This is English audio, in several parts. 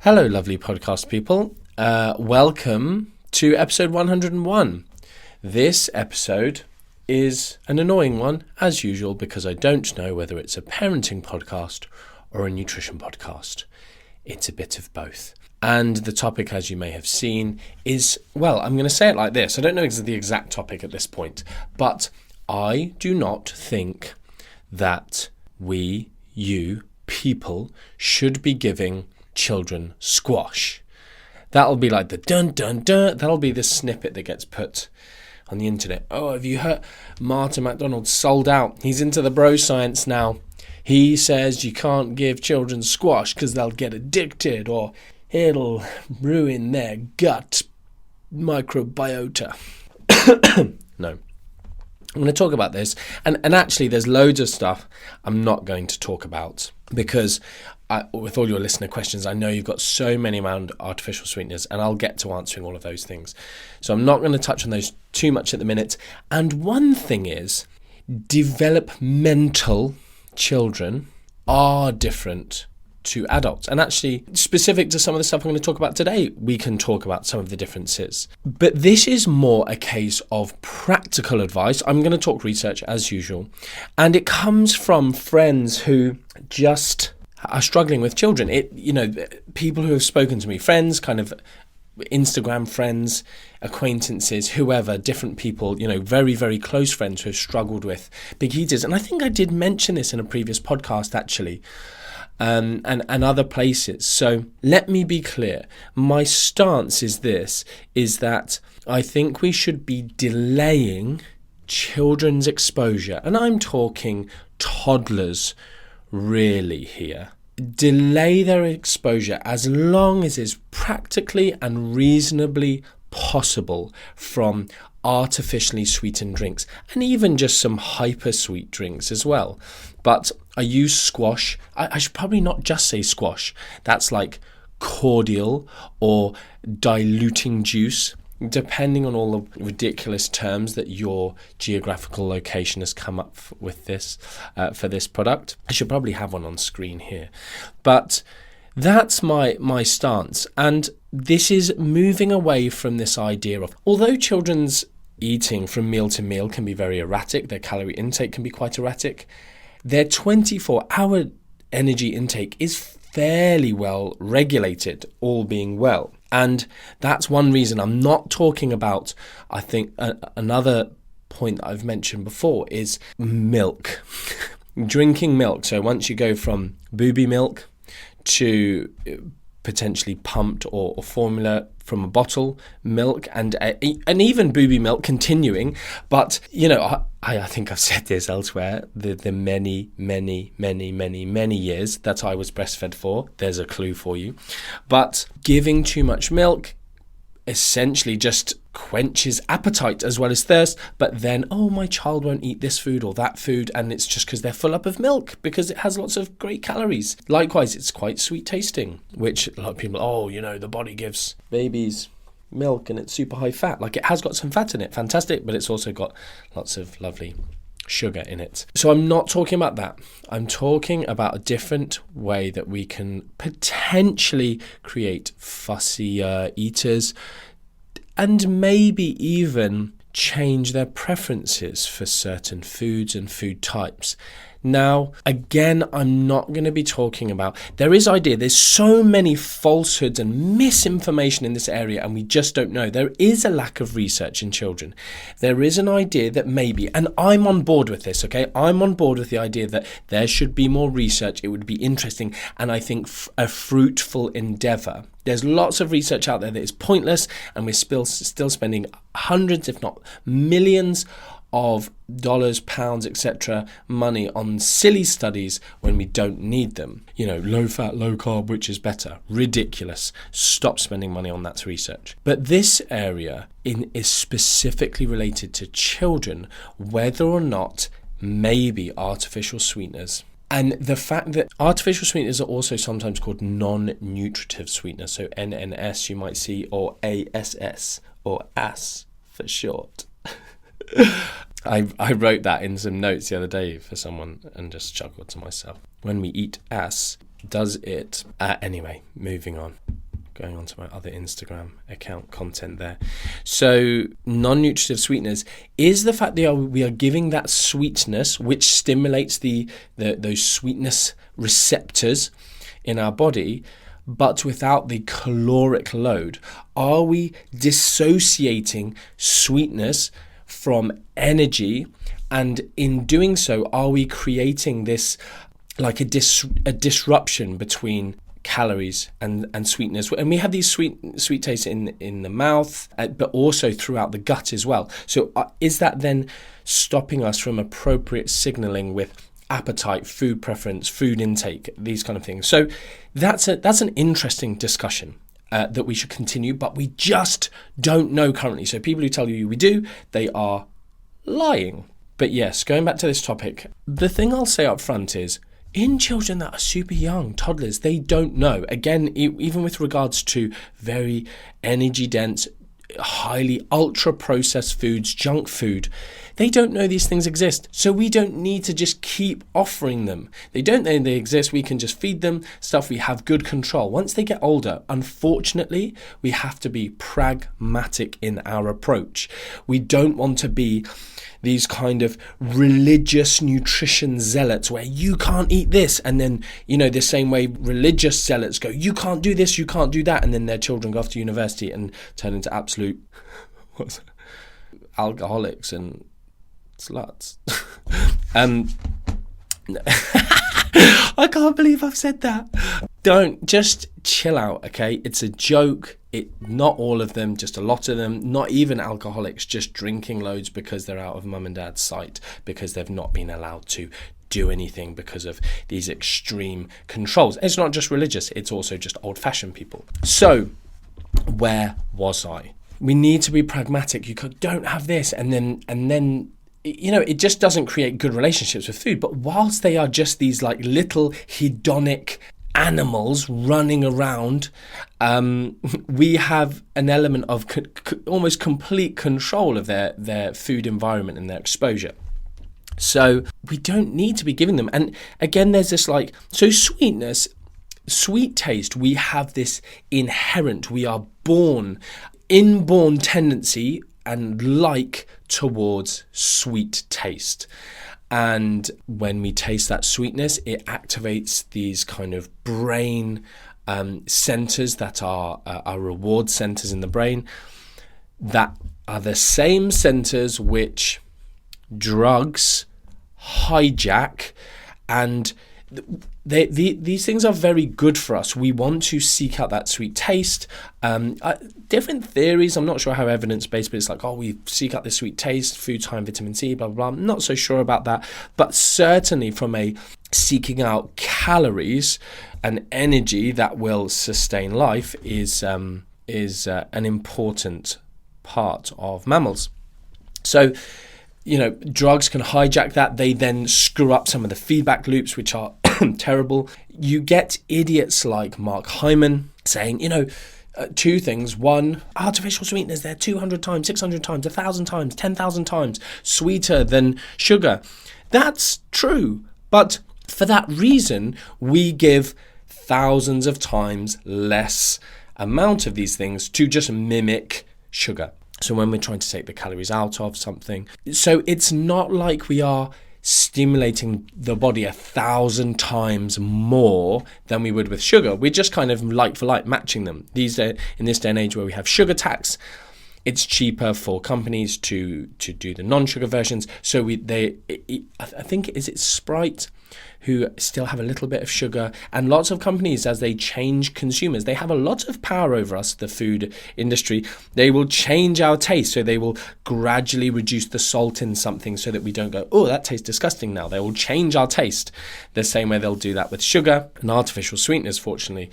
Hello, lovely podcast people. Welcome to episode 101. This episode is an annoying one, as usual, because I don't know whether it's a parenting podcast or a nutrition podcast. It's a bit of both. And the topic, as you may have seen, is, well, I'm going to say it like this. I don't know the exact topic at this point, but I do not think that you people should be giving children squash. That'll be like the dun dun dun. That'll be the snippet that gets put on the internet. Oh, have you heard? Martin McDonald sold out. He's into the bro science now. He says you can't give children squash because they'll get addicted or it'll ruin their gut microbiota. No. I'm going to talk about this, and actually there's loads of stuff I'm not going to talk about because with all your listener questions, I know you've got so many around artificial sweeteners, and I'll get to answering all of those things. So I'm not going to touch on those too much at the minute. And one thing is, developmental children are different to adults. And actually, specific to some of the stuff I'm going to talk about today, we can talk about some of the differences. But this is more a case of practical advice. I'm going to talk research as usual. And it comes from friends who just are struggling with children. People who have spoken to me, friends, kind of Instagram friends, acquaintances, whoever, different people, very, very close friends who have struggled with big eaters. And I think I did mention this in a previous podcast, actually. And other places. So let me be clear. My stance is that I think we should be delaying children's exposure. And I'm talking toddlers really here. Delay their exposure as long as is practically and reasonably possible from artificially sweetened drinks, and even just some hyper sweet drinks as well. But I use squash. I should probably not just say squash. That's like cordial or diluting juice, depending on all the ridiculous terms that your geographical location has come up with this for this product. I should probably have one on screen here. But that's my stance. And this is moving away from this idea of, although children's eating from meal to meal can be very erratic, their calorie intake can be quite erratic, their 24-hour energy intake is fairly well regulated, all being well. And that's one reason I'm not talking about, I think, another point that I've mentioned before is milk. Drinking milk. So once you go from booby milk to potentially pumped or formula from a bottle milk and even booby milk continuing. But, I think I've said this elsewhere, the many years that I was breastfed for, there's a clue for you. But giving too much milk essentially just quenches appetite as well as thirst, but then, my child won't eat this food or that food, and it's just because they're full up of milk, because it has lots of great calories. Likewise, it's quite sweet tasting, which a lot of people, the body gives babies milk and it's super high fat. Like, it has got some fat in it, fantastic, but it's also got lots of lovely sugar in it. So I'm not talking about that. I'm talking about a different way that we can potentially create fussier eaters and maybe even change their preferences for certain foods and food types. Now, again, I'm not going to be talking about, there's so many falsehoods and misinformation in this area, and we just don't know. There is a lack of research in children. There is an idea that maybe, and I'm on board with this, okay? I'm on board with the idea that there should be more research. It would be interesting, and I think a fruitful endeavor. There's lots of research out there that is pointless, and we're still spending hundreds, if not millions, of dollars, pounds, etc. money on silly studies when we don't need them. Low fat, low carb, which is better. Ridiculous. Stop spending money on that research. But this area is specifically related to children, whether or not maybe artificial sweeteners. And the fact that artificial sweeteners are also sometimes called non-nutritive sweeteners, so NNS you might see, or ASS, or AS for short. I wrote that in some notes the other day for someone and just chuckled to myself. When we eat ass, does it... anyway, moving on. going on to my other Instagram account content there. So non-nutritive sweeteners is the fact that we are giving that sweetness, which stimulates those sweetness receptors in our body, but without the caloric load. Are we dissociating sweetness from energy? And in doing so, are we creating this like a disruption between calories and sweetness? And we have these sweet tastes in the mouth, but also throughout the gut as well. So is that then stopping us from appropriate signaling with appetite, food preference, food intake, these kind of things? So that's an interesting discussion that we should continue, but we just don't know currently. So people who tell you we do, they are lying. But yes, going back to this topic, the thing I'll say up front is, in children that are super young, toddlers, they don't know. Again, even with regards to very energy dense, highly ultra processed foods, junk food, they don't know these things exist. So we don't need to just keep offering them. They don't know they exist. We can just feed them stuff. We have good control. Once they get older, unfortunately, we have to be pragmatic in our approach. We don't want to be these kind of religious nutrition zealots where you can't eat this, and then, the same way religious zealots go, you can't do this, you can't do that, and then their children go off to university and turn into absolute alcoholics and sluts. I can't believe I've said that. Don't, just chill out, okay? It's a joke. Not all of them, just a lot of them, not even alcoholics, just drinking loads because they're out of mum and dad's sight, because they've not been allowed to do anything because of these extreme controls. It's not just religious, it's also just old-fashioned people. So, where was I? We need to be pragmatic. You don't have this, and then it just doesn't create good relationships with food. But whilst they are just these like little hedonic animals running around, we have an element of almost complete control of their food environment and their exposure. So we don't need to be giving them. And again, there's this sweetness, sweet taste, we have this inherent, we are inborn tendency and like towards sweet taste. And when we taste that sweetness, it activates these kind of brain centers that are reward centers in the brain, that are the same centers which drugs hijack. And these things are very good for us. We want to seek out that sweet taste. Different theories, I'm not sure how evidence-based, but it's like, we seek out this sweet taste, food's high in vitamin C, blah, blah, blah. I'm not so sure about that. But certainly from a seeking out calories and energy that will sustain life is an important part of mammals. So, drugs can hijack that. They then screw up some of the feedback loops, which are terrible. You get idiots like Mark Hyman saying, two things. One, artificial sweeteners, they're 200 times, 600 times, 1,000 times, 10,000 times sweeter than sugar. That's true. But for that reason, we give thousands of times less amount of these things to just mimic sugar. So when we're trying to take the calories out of something, so it's not like we are stimulating the body 1,000 times more than we would with sugar. We're just kind of like for like matching them. In this day and age where we have sugar tax, it's cheaper for companies to do the non-sugar versions. So I think, is it Sprite who still have a little bit of sugar, and lots of companies, as they change consumers, they have a lot of power over us, the food industry. They will change our taste, so they will gradually reduce the salt in something so that we don't go, that tastes disgusting now. They will change our taste the same way they'll do that with sugar and artificial sweeteners. Fortunately,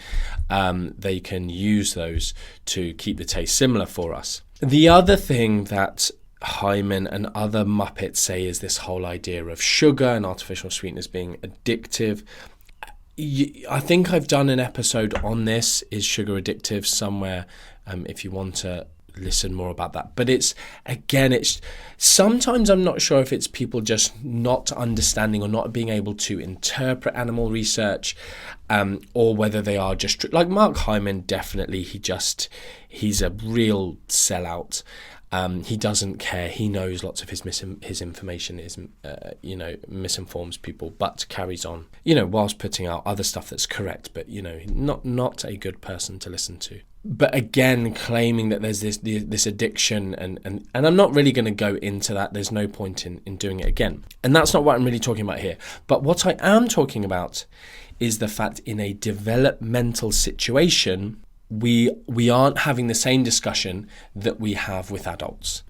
they can use those to keep the taste similar for us. The other thing that Hyman and other Muppets say is this whole idea of sugar and artificial sweeteners being addictive. I think I've done an episode on this, is sugar addictive, somewhere, if you want to listen more about that. But it's sometimes I'm not sure if it's people just not understanding or not being able to interpret animal research, or whether they are just like Mark Hyman. Definitely, he's a real sellout. He doesn't care. He knows lots of his information is, misinforms people, but carries on, whilst putting out other stuff that's correct, but, not a good person to listen to. But again, claiming that there's this addiction, and I'm not really going to go into that. There's no point in doing it again. And that's not what I'm really talking about here. But what I am talking about is the fact in a developmental situation, we aren't having the same discussion that we have with adults.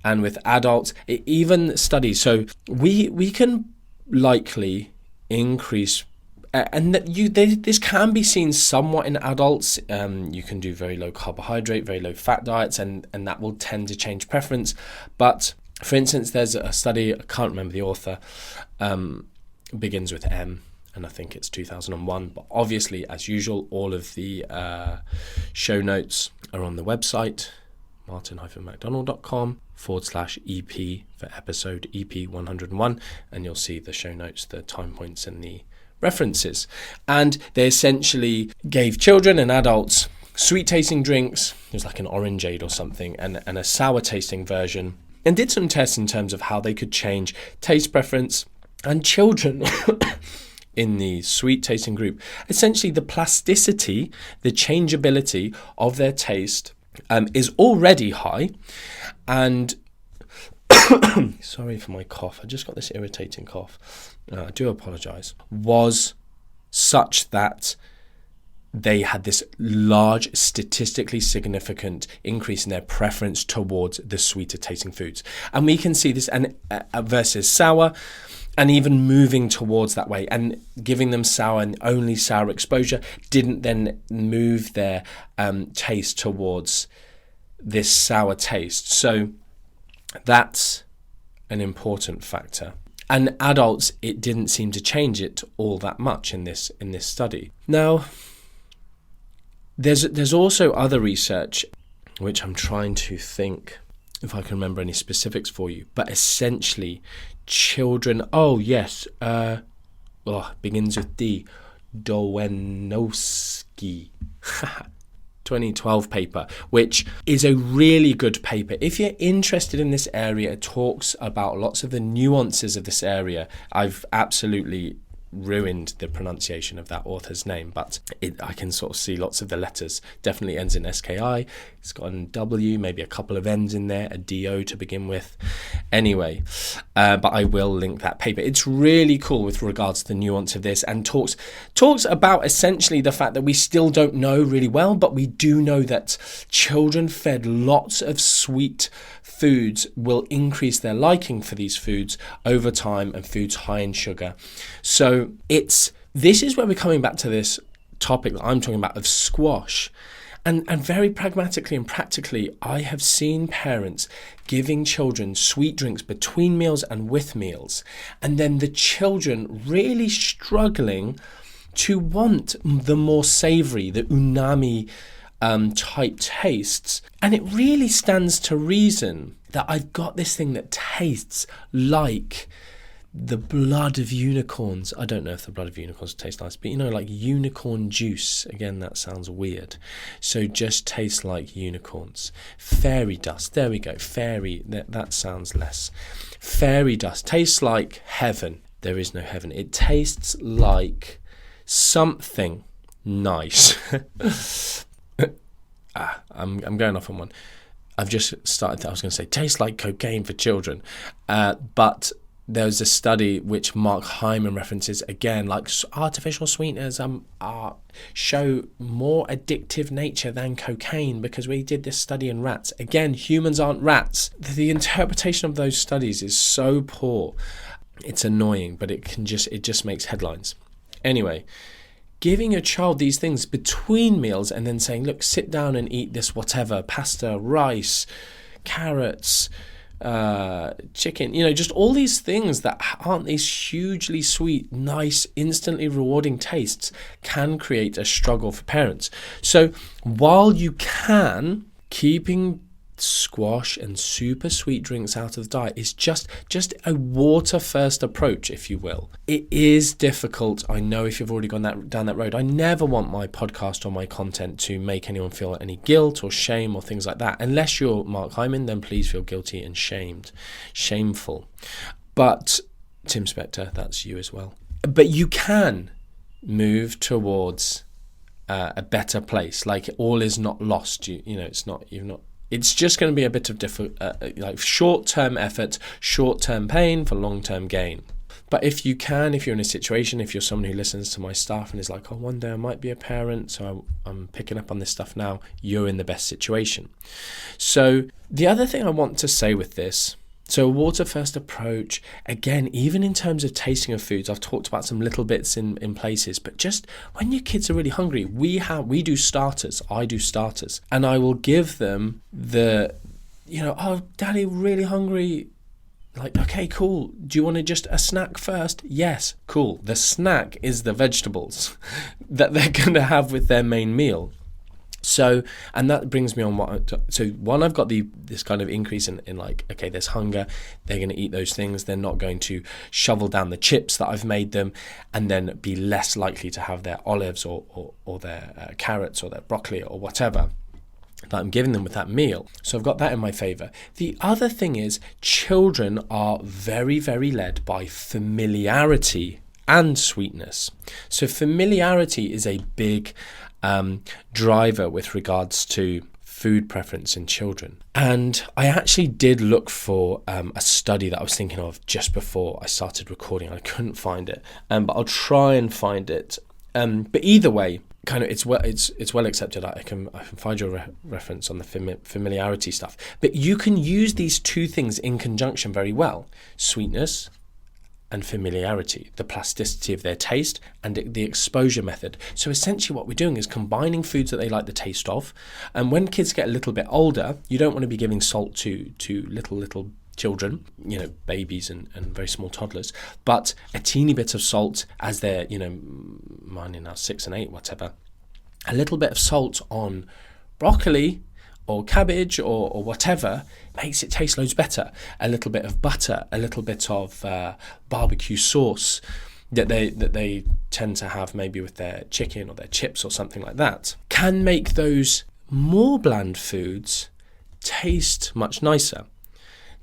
And with adults, even studies, so we can likely increase, and this can be seen somewhat in adults. You can do very low carbohydrate, very low fat diets, and that will tend to change preference. But for instance, there's a study, I can't remember the author, begins with M, and I think it's 2001. But obviously, as usual, all of the show notes are on the website, martin-mcdonald.com/EP for episode EP 101, and you'll see the show notes, the time points, and the references. And they essentially gave children and adults sweet tasting drinks. It was like an orangeade or something, and a sour tasting version, and did some tests in terms of how they could change taste preference. And children in the sweet tasting group, essentially the plasticity, the changeability of their taste is already high. And sorry for my cough, I just got this irritating cough, I do apologize, was such that they had this large, statistically significant increase in their preference towards the sweeter tasting foods. And we can see this versus sour, and even moving towards that way, and giving them sour and only sour exposure didn't then move their taste towards this sour taste. So that's an important factor. And adults, it didn't seem to change it all that much in this study. Now, there's also other research, which I'm trying to think if I can remember any specifics for you, but essentially children, begins with D, Dowenowski 2012 paper, which is a really good paper. If you're interested in this area, it talks about lots of the nuances of this area. I've absolutely ruined the pronunciation of that author's name, but I can sort of see lots of the letters. Definitely ends in SKI. It's got an W, maybe a couple of N's in there, a DO to begin with. Anyway, but I will link that paper. It's really cool with regards to the nuance of this, and talks about essentially the fact that we still don't know really well, but we do know that children fed lots of sweet foods will increase their liking for these foods over time, and foods high in sugar. So this is where we're coming back to this topic that I'm talking about of squash. And very pragmatically and practically, I have seen parents giving children sweet drinks between meals and with meals, and then the children really struggling to want the more savory, the umami type tastes. And it really stands to reason that I've got this thing that tastes like the blood of unicorns. I don't know if the blood of unicorns tastes nice, but like unicorn juice. Again, that sounds weird. So just tastes like unicorns. Fairy dust. There we go. Fairy. That sounds less. Fairy dust tastes like heaven. There is no heaven. It tastes like something nice. I'm going off on one. I've just started. I was going to say tastes like cocaine for children, but there's a study which Mark Hyman references again, like artificial sweeteners show more addictive nature than cocaine, because we did this study in rats. Again, humans aren't rats. The interpretation of those studies is so poor. It's annoying, but it just makes headlines. Anyway, giving a child these things between meals and then saying, look, sit down and eat this whatever, pasta, rice, carrots, chicken, just all these things that aren't these hugely sweet, nice, instantly rewarding tastes, can create a struggle for parents. So while you can, keeping squash and super sweet drinks out of the diet is just a water first approach, if you will. It is difficult. I know if you've already gone down that road. I never want my podcast or my content to make anyone feel any guilt or shame or things like that. Unless you're Mark Hyman, then please feel guilty and shameful. But Tim Spector, that's you as well. But you can move towards a better place. Like, all is not lost. It's just going to be a bit of like short-term effort, short-term pain for long-term gain. But if you're in a situation, if you're someone who listens to my stuff and is like, oh, one day I might be a parent, so I'm picking up on this stuff now, you're in the best situation. So the other thing I want to say with this, so a water-first approach, again, even in terms of tasting of foods, I've talked about some little bits in places, but just when your kids are really hungry, we do starters. I do starters. And I will give them oh, Daddy, really hungry. Like, okay, cool. Do you want just a snack first? Yes, cool. The snack is the vegetables that they're going to have with their main meal. So, and that brings me on I've got this kind of increase in like, okay, there's hunger, they're going to eat those things, they're not going to shovel down the chips that I've made them, and then be less likely to have their olives or their carrots or their broccoli or whatever that I'm giving them with that meal. So I've got that in my favour. The other thing is, children are very, very led by familiarity and sweetness. So familiarity is a big driver with regards to food preference in children. And I actually did look for a study that I was thinking of just before I started recording. I couldn't find it, but I'll try and find it. But either way, kind of, it's well accepted. I can find your reference on the familiarity stuff. But you can use these two things in conjunction very well: sweetness and familiarity, the plasticity of their taste and the exposure method. So essentially what we're doing is combining foods that they like the taste of. And when kids get a little bit older, you don't want to be giving salt to little children, babies and very small toddlers, but a teeny bit of salt as they're, mine are now 6 and 8, whatever. A little bit of salt on broccoli or cabbage or whatever makes it taste loads better. A little bit of butter, a little bit of barbecue sauce that they tend to have maybe with their chicken or their chips or something like that, can make those more bland foods taste much nicer.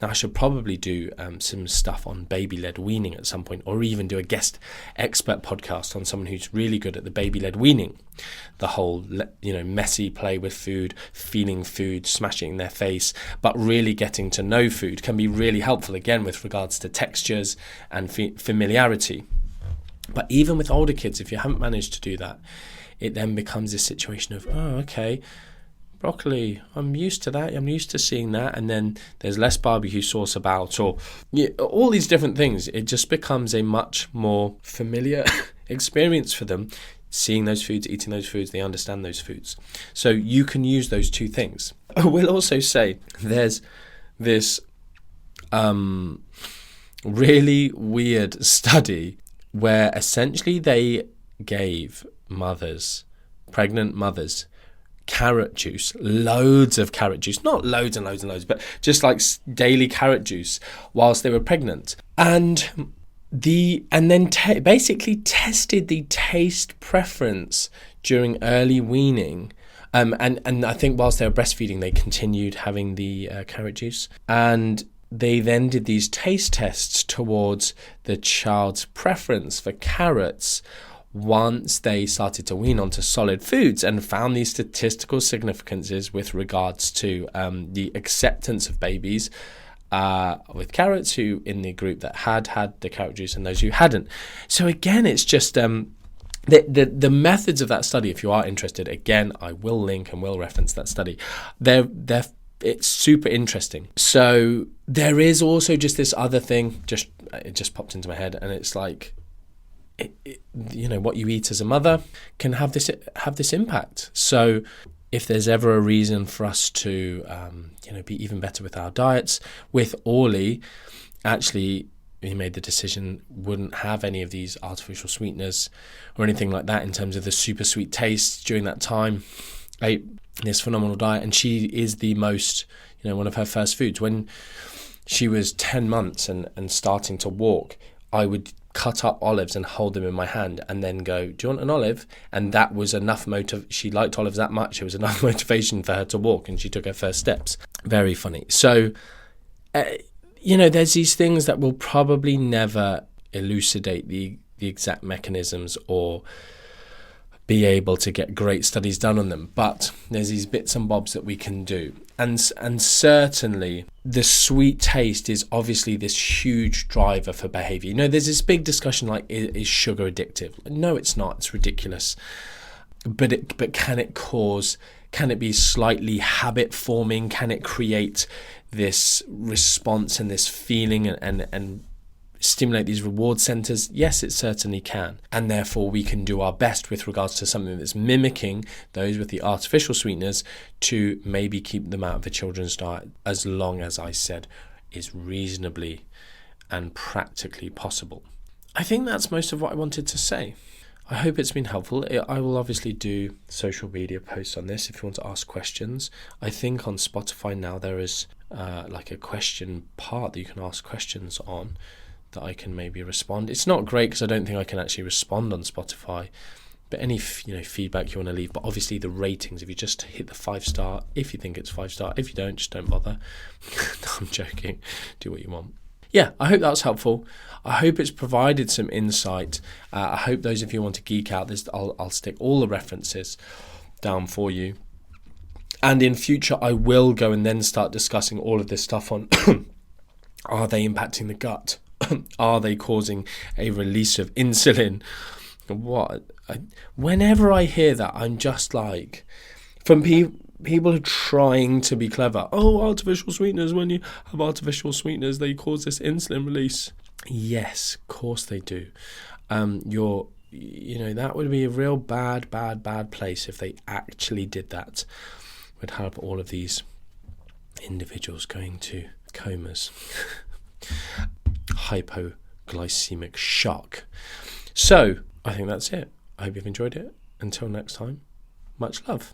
Now, I should probably do some stuff on baby-led weaning at some point, or even do a guest expert podcast on someone who's really good at the baby-led weaning. The whole, messy play with food, feeling food, smashing in their face, but really getting to know food can be really helpful, again, with regards to textures and familiarity. But even with older kids, if you haven't managed to do that, it then becomes this situation of, oh, okay, broccoli, I'm used to that, I'm used to seeing that, and then there's less barbecue sauce about, or all these different things. It just becomes a much more familiar experience for them, seeing those foods, eating those foods, they understand those foods. So you can use those two things. I will also say there's this really weird study where essentially they gave pregnant mothers, carrot juice, loads of carrot juice, not loads and loads and loads, but just like daily carrot juice whilst they were pregnant, and then basically tested the taste preference during early weaning, and I think whilst they were breastfeeding they continued having the carrot juice, and they then did these taste tests towards the child's preference for carrots once they started to wean onto solid foods, and found these statistical significances with regards to the acceptance of babies with carrots, who in the group that had the carrot juice and those who hadn't. So again, it's just the methods of that study, if you are interested, again, I will link and will reference that study. It's super interesting. So there is also just this other thing, it just popped into my head, and it's like, what you eat as a mother can have this impact. So if there's ever a reason for us to be even better with our diets, with Orly, actually he made the decision, wouldn't have any of these artificial sweeteners or anything like that in terms of the super sweet taste during that time. this phenomenal diet, and she is the most, one of her first foods. When she was 10 months and starting to walk, I would cut up olives and hold them in my hand and then go, do you want an olive? And that was enough she liked olives that much, it was enough motivation for her to walk, and she took her first steps. Very funny. So, there's these things that will probably never elucidate the exact mechanisms or be able to get great studies done on them, but there's these bits and bobs that we can do. And certainly the sweet taste is obviously this huge driver for behavior. There's this big discussion like, is sugar addictive? No, it's not. It's ridiculous. But can it be slightly habit forming? Can it create this response and this feeling and stimulate these reward centers? Yes, it certainly can. And therefore we can do our best with regards to something that's mimicking those with the artificial sweeteners to maybe keep them out of the children's diet, as long as I said is reasonably and practically possible. I think that's most of what I wanted to say. I hope it's been helpful. I will obviously do social media posts on this if you want to ask questions. I think on Spotify now there is like a question part that you can ask questions on, that I can maybe respond. It's not great because I don't think I can actually respond on Spotify, but any feedback you want to leave. But obviously the ratings, if you just hit the 5-star, if you think it's 5-star, if you don't, just don't bother. No, I'm joking. Do what you want. Yeah, I hope that's helpful. I hope it's provided some insight. I hope those of you who want to geek out, I'll stick all the references down for you. And in future, I will go and then start discussing all of this stuff on are they impacting the gut? Are they causing a release of insulin? Whenever I hear that, I'm just like, from people trying to be clever. Oh, artificial sweeteners, when you have artificial sweeteners, they cause this insulin release. Yes, of course they do. That would be a real bad place if they actually did that. Would have all of these individuals going to comas. Hypoglycemic shock. So I think that's it. I hope you've enjoyed it. Until next time, much love.